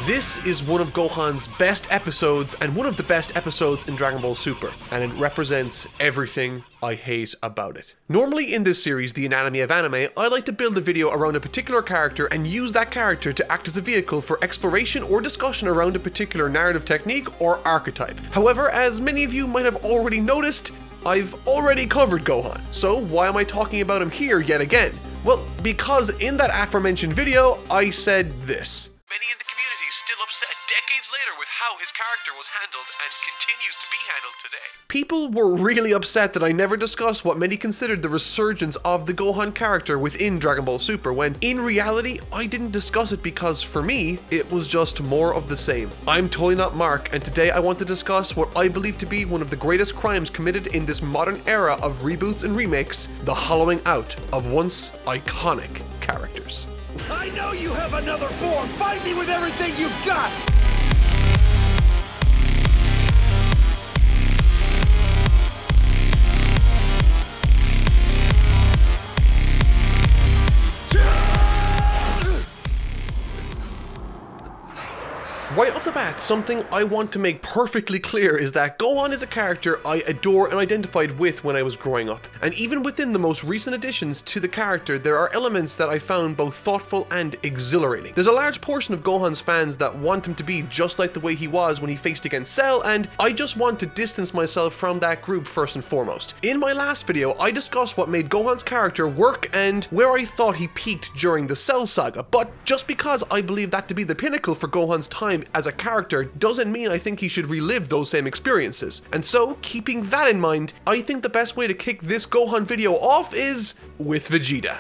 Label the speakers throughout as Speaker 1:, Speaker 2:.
Speaker 1: This is one of Gohan's best episodes and one of the best episodes in Dragon Ball Super, and it represents everything I hate about it. Normally in this series, The Anatomy of Anime, I like to build a video around a particular character and use that character to act as a vehicle for exploration or discussion around a particular narrative technique or archetype. However, as many of you might have already noticed, I've already covered Gohan, so why am I talking about him here yet again? Well, because in that aforementioned video, I said this. Many in the community still upset decades later with how his character was handled and continues to be handled today. People were really upset that I never discussed what many considered the resurgence of the Gohan character within Dragon Ball Super, when in reality, I didn't discuss it because for me, it was just more of the same. I'm totally not Mark, and today I want to discuss what I believe to be one of the greatest crimes committed in this modern era of reboots and remakes, the hollowing out of once iconic characters.
Speaker 2: I know you have another form! Fight me with everything you've got!
Speaker 1: Right off the bat, something I want to make perfectly clear is that Gohan is a character I adore and identified with when I was growing up. And even within the most recent additions to the character, there are elements that I found both thoughtful and exhilarating. There's a large portion of Gohan's fans that want him to be just like the way he was when he faced against Cell, and I just want to distance myself from that group first and foremost. In my last video, I discussed what made Gohan's character work and where I thought he peaked during the Cell saga, but just because I believe that to be the pinnacle for Gohan's time as a character doesn't mean I think he should relive those same experiences. And so, keeping that in mind, I think the best way to kick this Gohan video off is with Vegeta.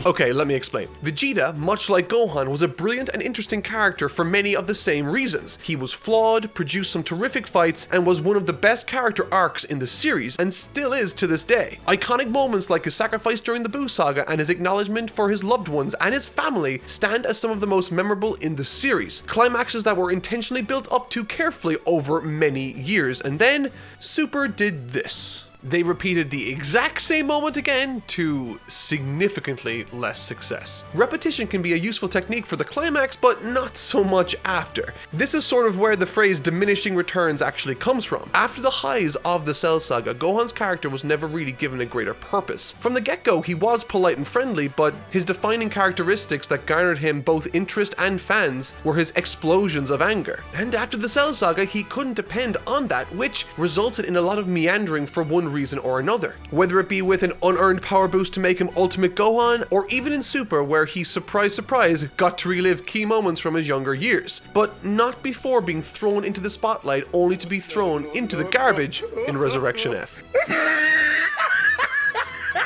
Speaker 1: Okay, let me explain. Vegeta, much like Gohan, was a brilliant and interesting character for many of the same reasons. He was flawed, produced some terrific fights, and was one of the best character arcs in the series, and still is to this day. Iconic moments like his sacrifice during the Buu saga and his acknowledgement for his loved ones and his family stand as some of the most memorable in the series. Climaxes that were intentionally built up to carefully over many years, and then Super did this. They repeated the exact same moment again to significantly less success. Repetition can be a useful technique for the climax, but not so much after. This is sort of where the phrase diminishing returns actually comes from. After the highs of the Cell saga, Gohan's character was never really given a greater purpose. From the get-go, he was polite and friendly, but his defining characteristics that garnered him both interest and fans were his explosions of anger. And after the Cell saga, he couldn't depend on that, which resulted in a lot of meandering for one reason or another. Whether it be with an unearned power boost to make him Ultimate Gohan, or even in Super where he, surprise surprise, got to relive key moments from his younger years, but not before being thrown into the spotlight only to be thrown into the garbage in Resurrection F.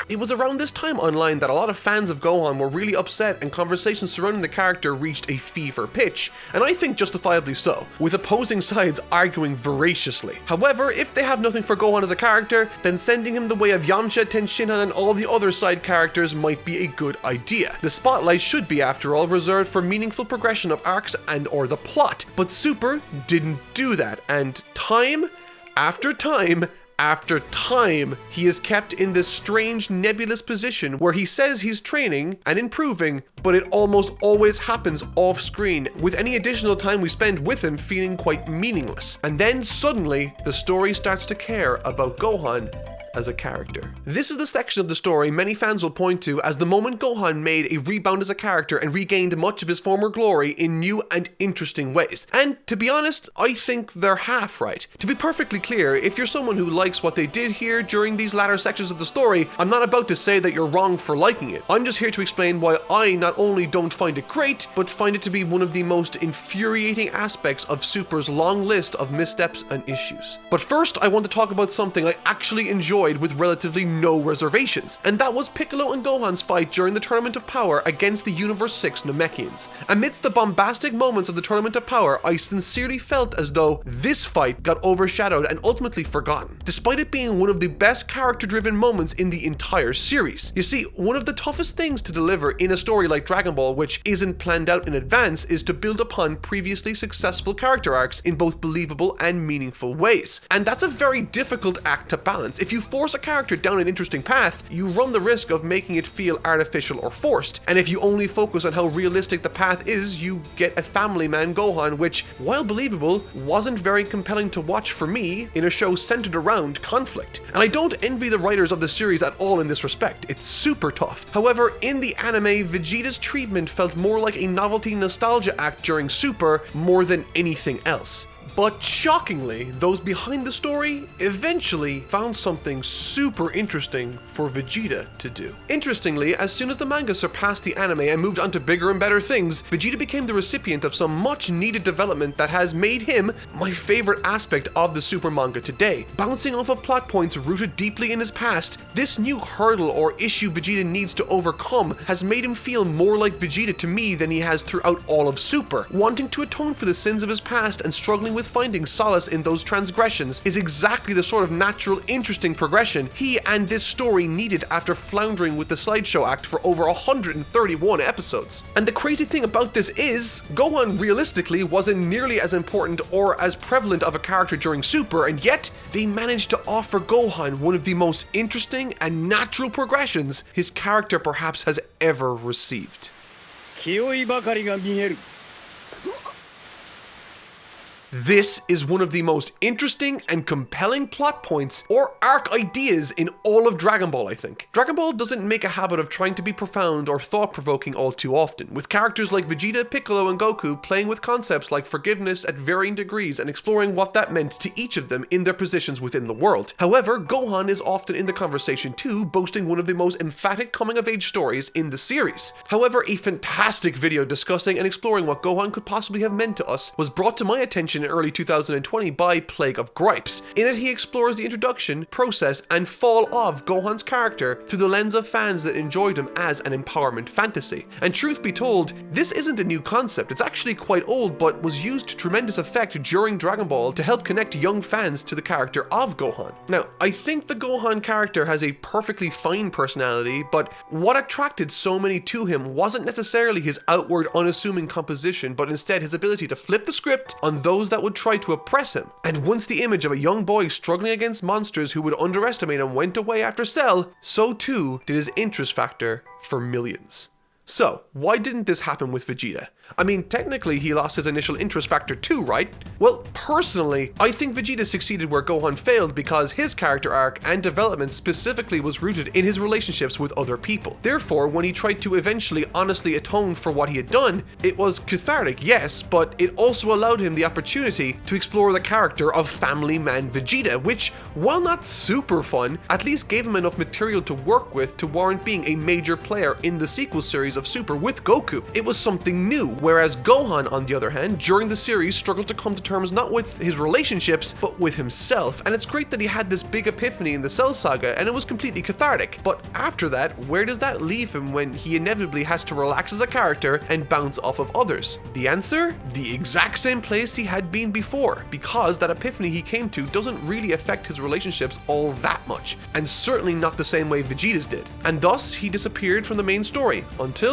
Speaker 1: It was around this time online that a lot of fans of Gohan were really upset and conversations surrounding the character reached a fever pitch, and I think justifiably so, with opposing sides arguing voraciously. However, if they have nothing for Gohan as a character, then sending him the way of Yamcha, Tenshinhan, and all the other side characters might be a good idea. The spotlight should be, after all, reserved for meaningful progression of arcs and or the plot, but Super didn't do that, and time after time after time, he is kept in this strange nebulous position where he says he's training and improving, but it almost always happens off screen, with any additional time we spend with him feeling quite meaningless. And then suddenly, the story starts to care about Gohan as a character. This is the section of the story many fans will point to as the moment Gohan made a rebound as a character and regained much of his former glory in new and interesting ways. And to be honest, I think they're half right. To be perfectly clear, if you're someone who likes what they did here during these latter sections of the story, I'm not about to say that you're wrong for liking it. I'm just here to explain why I not only don't find it great, but find it to be one of the most infuriating aspects of Super's long list of missteps and issues. But first, I want to talk about something I actually enjoyed with relatively no reservations, and that was Piccolo and Gohan's fight during the Tournament of Power against the Universe 6 Namekians. Amidst the bombastic moments of the Tournament of Power, I sincerely felt as though this fight got overshadowed and ultimately forgotten, despite it being one of the best character-driven moments in the entire series. You see, one of the toughest things to deliver in a story like Dragon Ball, which isn't planned out in advance, is to build upon previously successful character arcs in both believable and meaningful ways. And that's a very difficult act to balance. If you force a character down an interesting path, you run the risk of making it feel artificial or forced. And if you only focus on how realistic the path is, you get a family man Gohan, which, while believable, wasn't very compelling to watch for me in a show centered around conflict. And I don't envy the writers of the series at all in this respect. It's super tough. However, in the anime, Vegeta's treatment felt more like a novelty nostalgia act during Super more than anything else. But shockingly, those behind the story eventually found something super interesting for Vegeta to do. Interestingly, as soon as the manga surpassed the anime and moved on to bigger and better things, Vegeta became the recipient of some much needed development that has made him my favorite aspect of the Super manga today. Bouncing off of plot points rooted deeply in his past, this new hurdle or issue Vegeta needs to overcome has made him feel more like Vegeta to me than he has throughout all of Super. Wanting to atone for the sins of his past and struggling with finding solace in those transgressions is exactly the sort of natural, interesting progression he and this story needed after floundering with the Sideshow Act for over 131 episodes. And the crazy thing about this is, Gohan realistically wasn't nearly as important or as prevalent of a character during Super, and yet they managed to offer Gohan one of the most interesting and natural progressions his character perhaps has ever received. This is one of the most interesting and compelling plot points or arc ideas in all of Dragon Ball, I think. Dragon Ball doesn't make a habit of trying to be profound or thought-provoking all too often, with characters like Vegeta, Piccolo, and Goku playing with concepts like forgiveness at varying degrees and exploring what that meant to each of them in their positions within the world. However, Gohan is often in the conversation too, boasting one of the most emphatic coming-of-age stories in the series. However, a fantastic video discussing and exploring what Gohan could possibly have meant to us was brought to my attention in early 2020 by Plague of Gripes. In it, he explores the introduction, process, and fall of Gohan's character through the lens of fans that enjoyed him as an empowerment fantasy. And truth be told, this isn't a new concept. It's actually quite old, but was used to tremendous effect during Dragon Ball to help connect young fans to the character of Gohan. Now, I think the Gohan character has a perfectly fine personality, but what attracted so many to him wasn't necessarily his outward, unassuming composition, but instead his ability to flip the script on those that would try to oppress him. And once the image of a young boy struggling against monsters who would underestimate him went away after Cell, so too did his interest factor for millions. So, why didn't this happen with Vegeta? I mean, technically he lost his initial interest factor too, right? Well, personally, I think Vegeta succeeded where Gohan failed because his character arc and development specifically was rooted in his relationships with other people. Therefore, when he tried to eventually honestly atone for what he had done, it was cathartic, yes, but it also allowed him the opportunity to explore the character of family man Vegeta, which, while not super fun, at least gave him enough material to work with to warrant being a major player in the sequel series of Super with Goku. It was something new, whereas Gohan, on the other hand, during the series struggled to come to terms not with his relationships, but with himself. And it's great that he had this big epiphany in the Cell Saga, and it was completely cathartic. But after that, where does that leave him when he inevitably has to relax as a character and bounce off of others? The answer? The exact same place he had been before, because that epiphany he came to doesn't really affect his relationships all that much, and certainly not the same way Vegeta's did. And thus, he disappeared from the main story, until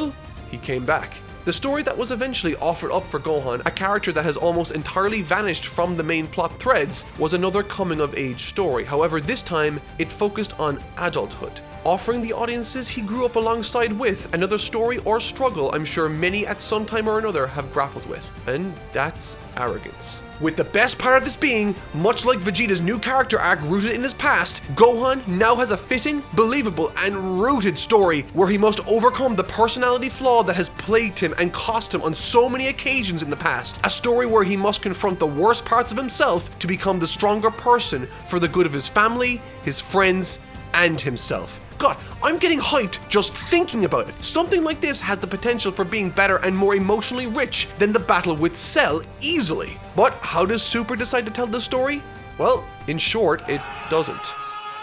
Speaker 1: he came back. The story that was eventually offered up for Gohan, a character that has almost entirely vanished from the main plot threads, was another coming-of-age story. However, this time, it focused on adulthood, offering the audiences he grew up alongside with another story or struggle I'm sure many at some time or another have grappled with, and that's arrogance. With the best part of this being, much like Vegeta's new character arc rooted in his past, Gohan now has a fitting, believable, and rooted story where he must overcome the personality flaw that has plagued him and cost him on so many occasions in the past. A story where he must confront the worst parts of himself to become the stronger person for the good of his family, his friends, and himself. God, I'm getting hyped just thinking about it. Something like this has the potential for being better and more emotionally rich than the battle with Cell easily. But how does Super decide to tell the story? Well, in short, it doesn't.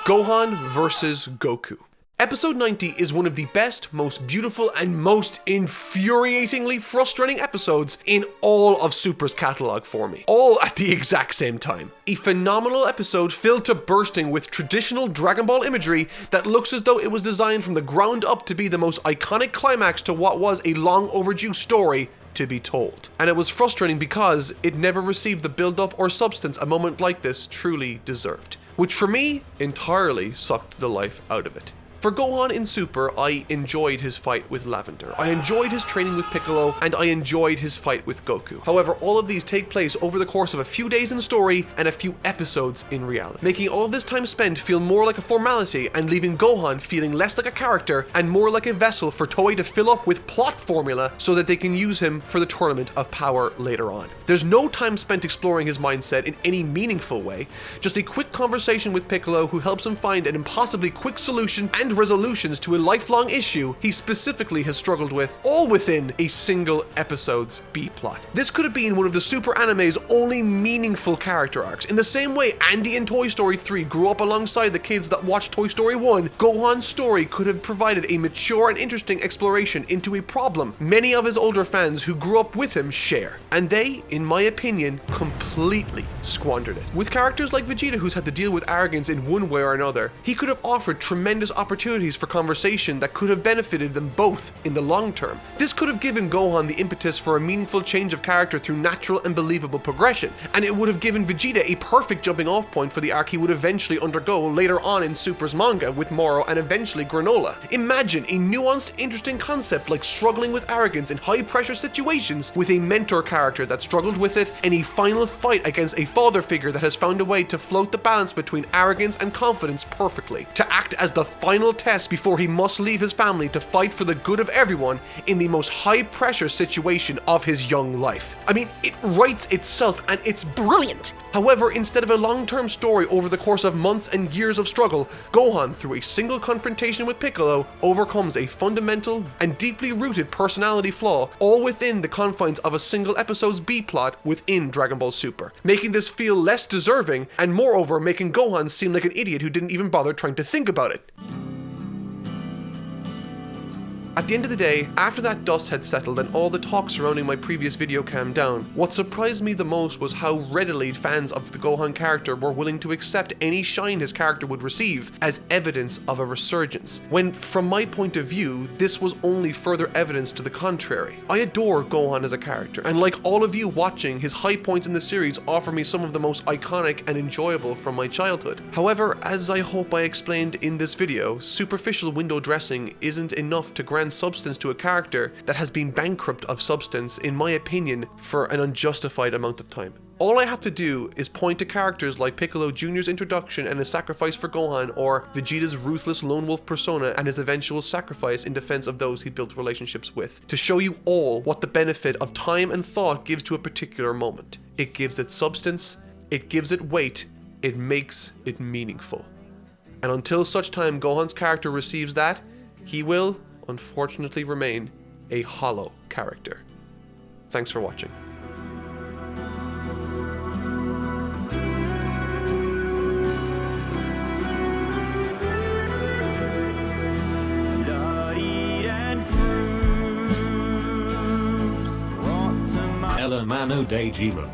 Speaker 1: Gohan versus Goku. Episode 90 is one of the best, most beautiful, and most infuriatingly frustrating episodes in all of Super's catalog for me. All at the exact same time. A phenomenal episode filled to bursting with traditional Dragon Ball imagery that looks as though it was designed from the ground up to be the most iconic climax to what was a long overdue story to be told. And it was frustrating because it never received the build-up or substance a moment like this truly deserved. which for me entirely sucked the life out of it. For Gohan in Super, I enjoyed his fight with Lavender, I enjoyed his training with Piccolo, and I enjoyed his fight with Goku. However, all of these take place over the course of a few days in story and a few episodes in reality, making all of this time spent feel more like a formality and leaving Gohan feeling less like a character and more like a vessel for Toei to fill up with plot formula so that they can use him for the Tournament of Power later on. There's no time spent exploring his mindset in any meaningful way, just a quick conversation with Piccolo who helps him find an impossibly quick solution and resolutions to a lifelong issue he specifically has struggled with, all within a single episode's B-plot. This could have been one of the Super anime's only meaningful character arcs. In the same way Andy in Toy Story 3 grew up alongside the kids that watched Toy Story 1, Gohan's story could have provided a mature and interesting exploration into a problem many of his older fans who grew up with him share. And they, in my opinion, completely squandered it. With characters like Vegeta who's had to deal with arrogance in one way or another, he could have offered tremendous opportunities for conversation that could have benefited them both in the long term. This could have given Gohan the impetus for a meaningful change of character through natural and believable progression, and it would have given Vegeta a perfect jumping off point for the arc he would eventually undergo later on in Super's manga with Moro and eventually Granola. Imagine a nuanced, interesting concept like struggling with arrogance in high pressure situations with a mentor character that struggled with it, and a final fight against a father figure that has found a way to float the balance between arrogance and confidence perfectly, to act as the final test before he must leave his family to fight for the good of everyone in the most high pressure situation of his young life. I mean, it writes itself and it's brilliant. However, instead of a long-term story over the course of months and years of struggle, Gohan, through a single confrontation with Piccolo, overcomes a fundamental and deeply rooted personality flaw, all within the confines of a single episode's B-plot within Dragon Ball Super, making this feel less deserving and moreover making Gohan seem like an idiot who didn't even bother trying to think about it. At the end of the day, after that dust had settled and all the talk surrounding my previous video calmed down, what surprised me the most was how readily fans of the Gohan character were willing to accept any shine his character would receive as evidence of a resurgence, when from my point of view, this was only further evidence to the contrary. I adore Gohan as a character, and like all of you watching, his high points in the series offer me some of the most iconic and enjoyable from my childhood. However, as I hope I explained in this video, superficial window dressing isn't enough to grant substance to a character that has been bankrupt of substance, in my opinion, for an unjustified amount of time. All I have to do is point to characters like Piccolo Jr.'s introduction and his sacrifice for Gohan, or Vegeta's ruthless lone wolf persona and his eventual sacrifice in defense of those he built relationships with, to show you all what the benefit of time and thought gives to a particular moment. It gives it substance, it gives it weight, it makes it meaningful. And until such time Gohan's character receives that, he will, unfortunately, remain a hollow character. Thanks for watching.
Speaker 3: Hello Mano de Jiren.